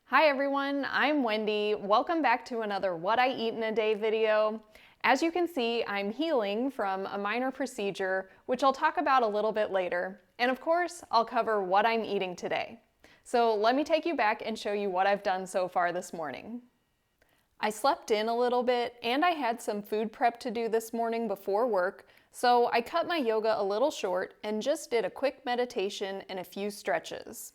Hi everyone, I'm Wendy. Welcome back to another What I Eat in a Day video. As you can see, I'm healing from a minor procedure, which I'll talk about a little bit later. And of course, I'll cover what I'm eating today. So let me take you back and show you what I've done so far this morning. I slept in a little bit and I had some food prep to do this morning before work, so I cut my yoga a little short and just did a quick meditation and a few stretches.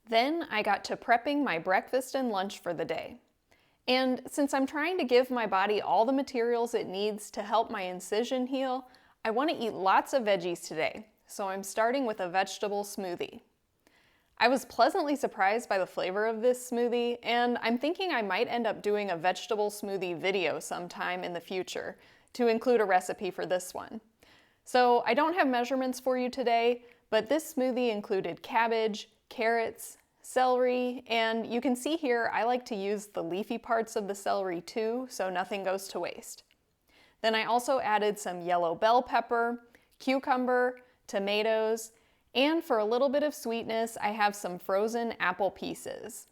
Then I got to prepping my breakfast and lunch for the day. And since I'm trying to give my body all the materials it needs to help my incision heal, I want to eat lots of veggies today, so I'm starting with a vegetable smoothie. I was pleasantly surprised by the flavor of this smoothie, and I'm thinking I might end up doing a vegetable smoothie video sometime in the future to include a recipe for this one. So I don't have measurements for you today, but this smoothie included cabbage, carrots, celery, and you can see here I like to use the leafy parts of the celery too, so nothing goes to waste. Then I also added some yellow bell pepper, cucumber, tomatoes, and for a little bit of sweetness, I have some frozen apple pieces.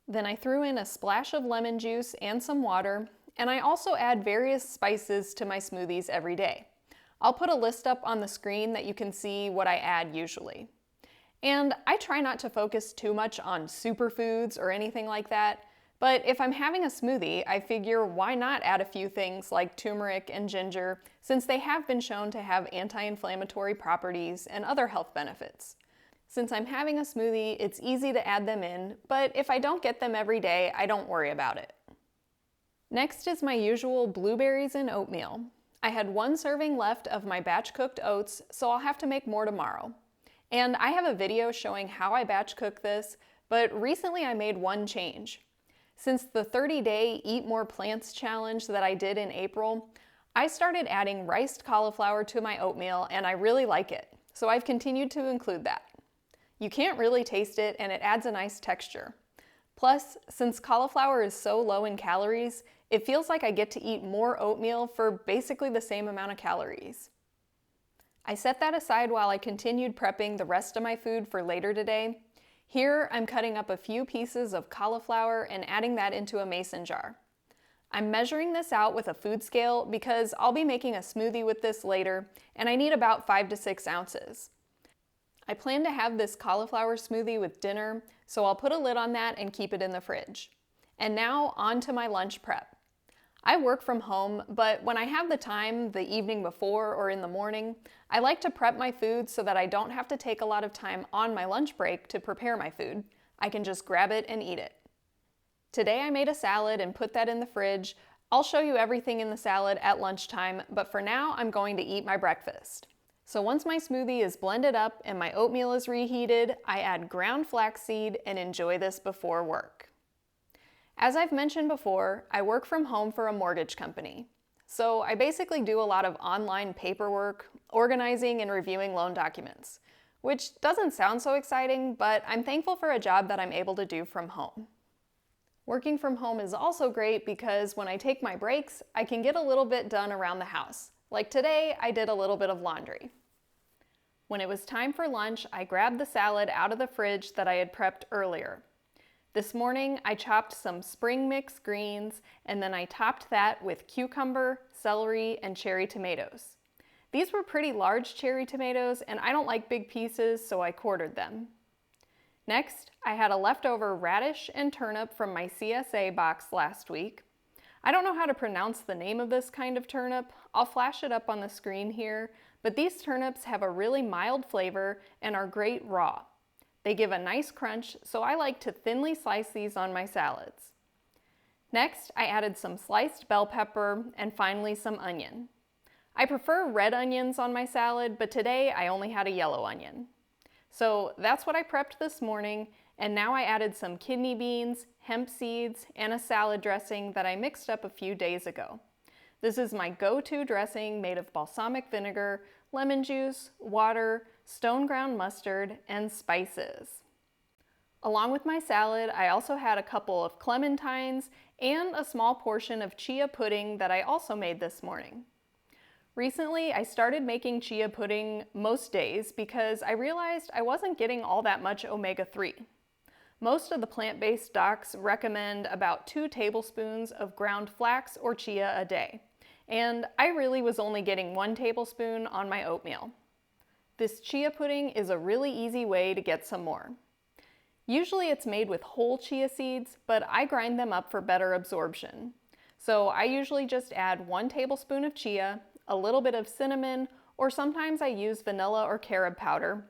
Then I threw in a splash of lemon juice and some water, and I also add various spices to my smoothies every day. I'll put a list up on the screen that you can see what I add usually. And I try not to focus too much on superfoods or anything like that, but if I'm having a smoothie, I figure why not add a few things like turmeric and ginger, since they have been shown to have anti-inflammatory properties and other health benefits. Since I'm having a smoothie, it's easy to add them in, but if I don't get them every day, I don't worry about it. Next is my usual blueberries and oatmeal. I had one serving left of my batch cooked oats, so I'll have to make more tomorrow. And I have a video showing how I batch cook this, but recently I made one change. Since the 30-day Eat More Plants challenge that I did in April, I started adding riced cauliflower to my oatmeal and I really like it, so I've continued to include that. You can't really taste it and it adds a nice texture. Plus, since cauliflower is so low in calories, it feels like I get to eat more oatmeal for basically the same amount of calories. I set that aside while I continued prepping the rest of my food for later today. Here, I'm cutting up a few pieces of cauliflower and adding that into a mason jar. I'm measuring this out with a food scale because I'll be making a smoothie with this later, and I need about 5 to 6 ounces. I plan to have this cauliflower smoothie with dinner, so I'll put a lid on that and keep it in the fridge. And now, on to my lunch prep. I work from home, but when I have the time the evening before or in the morning, I like to prep my food so that I don't have to take a lot of time on my lunch break to prepare my food. I can just grab it and eat it. Today I made a salad and put that in the fridge. I'll show you everything in the salad at lunchtime, but for now I'm going to eat my breakfast. So once my smoothie is blended up and my oatmeal is reheated, I add ground flaxseed and enjoy this before work. As I've mentioned before, I work from home for a mortgage company. So I basically do a lot of online paperwork, organizing and reviewing loan documents, which doesn't sound so exciting, but I'm thankful for a job that I'm able to do from home. Working from home is also great because when I take my breaks, I can get a little bit done around the house. Like today, I did a little bit of laundry. When it was time for lunch, I grabbed the salad out of the fridge that I had prepped earlier. This morning, I chopped some spring mix greens, and then I topped that with cucumber, celery, and cherry tomatoes. These were pretty large cherry tomatoes, and I don't like big pieces, so I quartered them. Next, I had a leftover radish and turnip from my CSA box last week. I don't know how to pronounce the name of this kind of turnip. I'll flash it up on the screen here, but these turnips have a really mild flavor and are great raw. They give a nice crunch, so I like to thinly slice these on my salads. Next, I added some sliced bell pepper and finally some onion. I prefer red onions on my salad, but today I only had a yellow onion. So that's what I prepped this morning, and now I added some kidney beans, hemp seeds, and a salad dressing that I mixed up a few days ago. This is my go-to dressing made of balsamic vinegar, lemon juice, water, stone ground mustard, and spices. Along with my salad, I also had a couple of clementines and a small portion of chia pudding that I also made this morning. Recently, I started making chia pudding most days because I realized I wasn't getting all that much omega-3. Most of the plant-based docs recommend about 2 tablespoons of ground flax or chia a day, and I really was only getting 1 tablespoon on my oatmeal. This chia pudding is a really easy way to get some more. Usually it's made with whole chia seeds, but I grind them up for better absorption. So I usually just add 1 tablespoon of chia, a little bit of cinnamon, or sometimes I use vanilla or carob powder,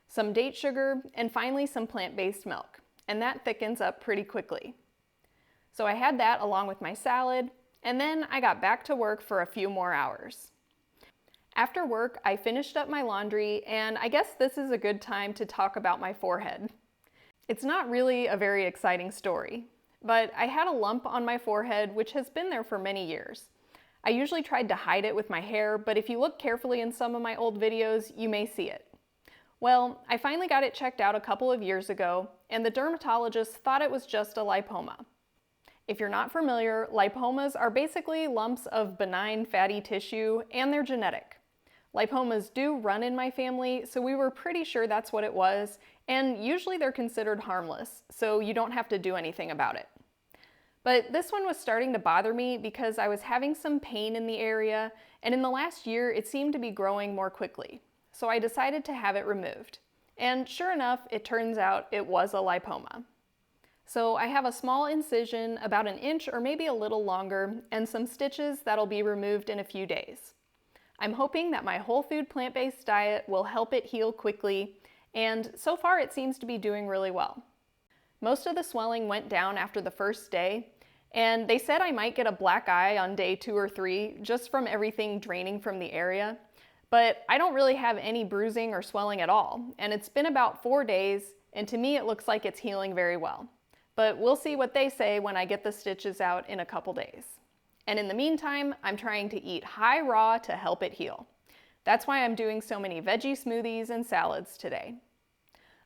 some date sugar, and finally some plant-based milk, and that thickens up pretty quickly. So I had that along with my salad, and then I got back to work for a few more hours. After work, I finished up my laundry, and I guess this is a good time to talk about my forehead. It's not really a very exciting story, but I had a lump on my forehead which has been there for many years. I usually tried to hide it with my hair, but if you look carefully in some of my old videos, you may see it. Well, I finally got it checked out a couple of years ago, and the dermatologist thought it was just a lipoma. If you're not familiar, lipomas are basically lumps of benign fatty tissue, and they're genetic. Lipomas do run in my family, so we were pretty sure that's what it was, and usually they're considered harmless, so you don't have to do anything about it. But this one was starting to bother me because I was having some pain in the area, and in the last year it seemed to be growing more quickly. So I decided to have it removed. And sure enough, it turns out it was a lipoma. So I have a small incision about 1 inch or maybe a little longer, and some stitches that'll be removed in a few days. I'm hoping that my whole food plant-based diet will help it heal quickly, and so far it seems to be doing really well. Most of the swelling went down after the first day, and they said I might get a black eye on day 2 or 3 just from everything draining from the area, but I don't really have any bruising or swelling at all, and it's been about 4 days, and to me it looks like it's healing very well. But we'll see what they say when I get the stitches out in a couple days. And in the meantime, I'm trying to eat high raw to help it heal. That's why I'm doing so many veggie smoothies and salads today.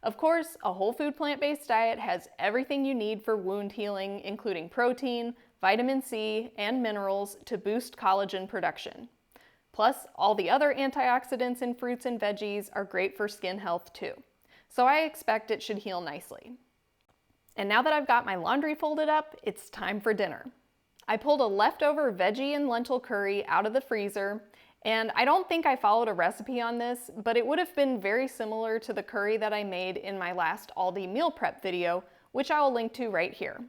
Of course, a whole food plant-based diet has everything you need for wound healing, including protein, vitamin C, and minerals to boost collagen production. Plus, all the other antioxidants in fruits and veggies are great for skin health too. So I expect it should heal nicely. And now that I've got my laundry folded up, it's time for dinner. I pulled a leftover veggie and lentil curry out of the freezer, and I don't think I followed a recipe on this, but it would have been very similar to the curry that I made in my last Aldi meal prep video, which I will link to right here.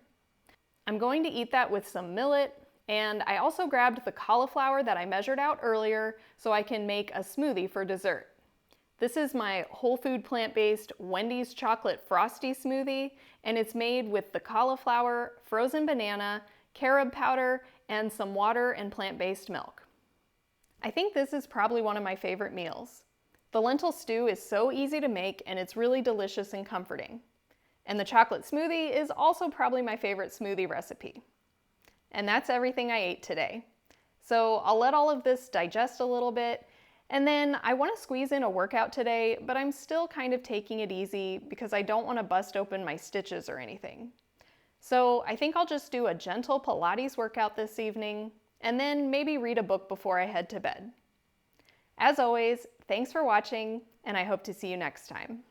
I'm going to eat that with some millet, and I also grabbed the cauliflower that I measured out earlier so I can make a smoothie for dessert. This is my whole food plant-based Wendy's chocolate frosty smoothie, and it's made with the cauliflower, frozen banana, carob powder, and some water and plant-based milk. I think this is probably one of my favorite meals. The lentil stew is so easy to make, and it's really delicious and comforting. And the chocolate smoothie is also probably my favorite smoothie recipe. And that's everything I ate today. So I'll let all of this digest a little bit, and then I want to squeeze in a workout today, but I'm still kind of taking it easy because I don't want to bust open my stitches or anything. So I think I'll just do a gentle Pilates workout this evening, and then maybe read a book before I head to bed. As always, thanks for watching, and I hope to see you next time.